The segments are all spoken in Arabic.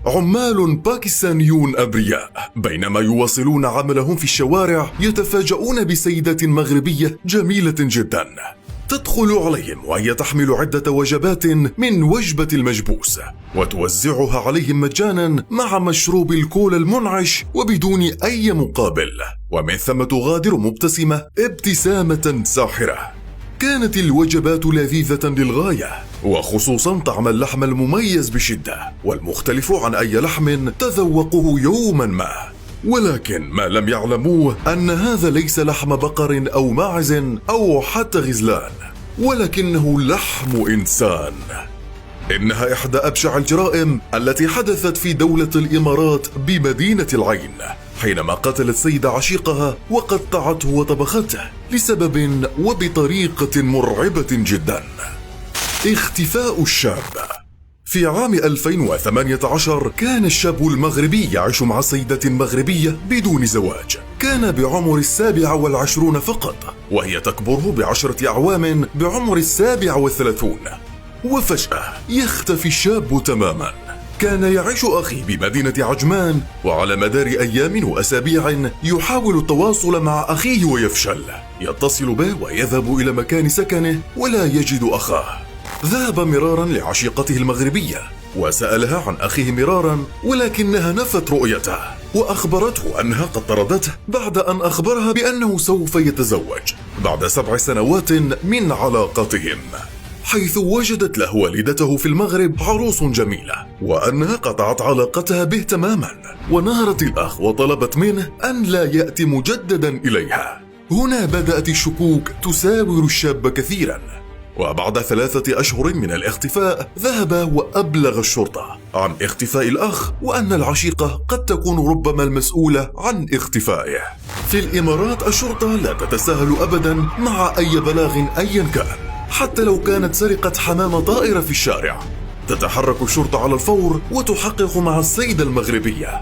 عمال باكستانيون أبرياء بينما يواصلون عملهم في الشوارع يتفاجؤون بسيدة مغربية جميلة جدا تدخل عليهم وهي تحمل عدة وجبات من وجبة المجبوس وتوزعها عليهم مجانا مع مشروب الكولا المنعش وبدون أي مقابل، ومن ثم تغادر مبتسمة ابتسامة ساحرة. كانت الوجبات لذيذة للغاية، وخصوصا طعم اللحم المميز بشدة والمختلف عن أي لحم تذوقه يوما ما. ولكن ما لم يعلموه أن هذا ليس لحم بقر أو ماعز أو حتى غزلان، ولكنه لحم إنسان. إنها إحدى أبشع الجرائم التي حدثت في دولة الإمارات بمدينة العين، حينما قتلت سيدة عشيقها وقطعته وطبخته لسبب وبطريقة مرعبة جدا. اختفاء الشاب. في عام 2018 كان الشاب المغربي يعيش مع سيدة مغربية بدون زواج، كان بعمر 27 فقط، وهي تكبره ب10 أعوام بعمر 37. وفجأة يختفي الشاب تماما. كان يعيش أخي بمدينة عجمان، وعلى مدار أيام وأسابيع يحاول التواصل مع أخيه ويفشل. يتصل به ويذهب إلى مكان سكنه ولا يجد أخاه. ذهب مرارا لعشيقته المغربية وسألها عن أخيه مرارا، ولكنها نفت رؤيته وأخبرته أنها قد طردته بعد أن أخبرها بأنه سوف يتزوج بعد 7 سنوات من علاقتهم، حيث وجدت له والدته في المغرب عروس جميلة وأنها قطعت علاقتها به تماما، ونهرت الأخ وطلبت منه أن لا يأتي مجددا إليها. هنا بدأت الشكوك تساور الشاب كثيرا، وبعد 3 أشهر من الاختفاء ذهب وأبلغ الشرطة عن اختفاء الأخ، وأن العشيقة قد تكون ربما المسؤولة عن اختفائه. في الإمارات الشرطة لا تتساهل أبدا مع أي بلاغ أيا كان، حتى لو كانت سرقة حمامة طائرة في الشارع. تتحرك الشرطة على الفور وتحقق مع السيدة المغربية.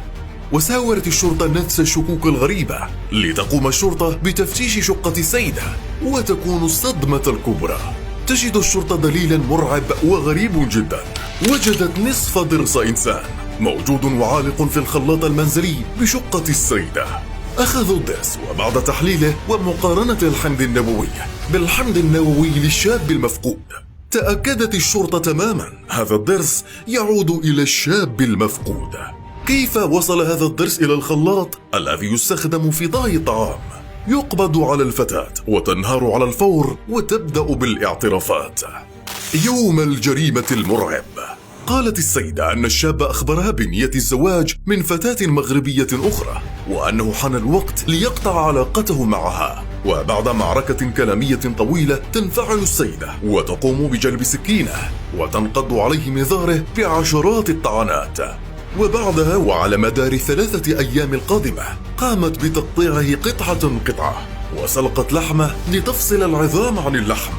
وساورت الشرطة نفس الشكوك الغريبة لتقوم الشرطة بتفتيش شقة السيدة، وتكون الصدمة الكبرى. تجد الشرطة دليلا مرعب وغريب جدا. وجدت نصف ضرس إنسان موجود وعالق في الخلاط المنزلي بشقة السيدة. أخذوا الضرس وبعد تحليله ومقارنة الحمض النووي بالحمض النووي للشاب المفقود، تأكدت الشرطة تماما هذا الضرس يعود إلى الشاب المفقود. كيف وصل هذا الضرس إلى الخلاط الذي يستخدم في طهي الطعام؟ يقبض على الفتاة وتنهار على الفور وتبدأ بالاعترافات. يوم الجريمة المرعب. قالت السيدة أن الشاب أخبرها بنية الزواج من فتاة مغربية أخرى، وأنه حان الوقت ليقطع علاقته معها. وبعد معركة كلامية طويلة تنفعل السيدة وتقوم بجلب سكينة وتنقض عليه من ظهره بعشرات الطعنات. وبعدها وعلى مدار 3 أيام القادمة قامت بتقطيعه قطعة وسلقت لحمه لتفصل العظام عن اللحم،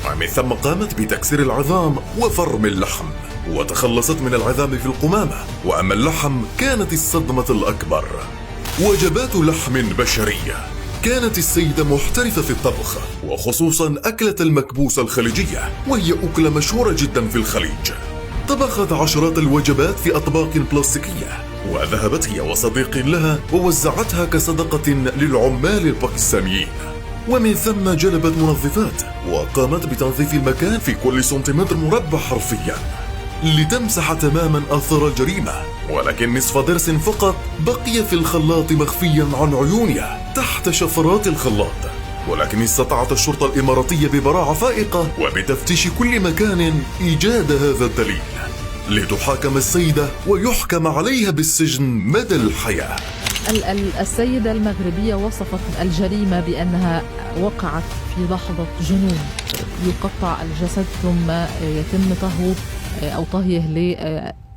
ومن ثم قامت بتكسير العظام وفرم اللحم، وتخلصت من العظام في القمامة، وأما اللحم كانت الصدمة الأكبر. وجبات لحم بشرية. كانت السيدة محترفة في الطبخ، وخصوصا أكلة المكبوس الخليجية، وهي أكلة مشهورة جدا في الخليج. طبخت عشرات الوجبات في أطباق بلاستيكية، وذهبت هي وصديق لها ووزعتها كصدقة للعمال الباكستانيين. ومن ثم جلبت منظفات وقامت بتنظيف المكان في كل سنتيمتر مربع حرفيا لتمسح تماما آثار الجريمة. ولكن نصف ضرس فقط بقي في الخلاط مخفيا عن عيونها تحت شفرات الخلاط. ولكن استطاعت الشرطة الإماراتية ببراعة فائقة وبتفتيش كل مكان إيجاد هذا الدليل، لتحاكم السيدة ويحكم عليها بالسجن مدى الحياة. السيدة المغربية وصفت الجريمة بأنها وقعت في لحظة جنون. يقطع الجسد ثم يتم طهيه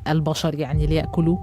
للبشر، يعني ليأكلوا.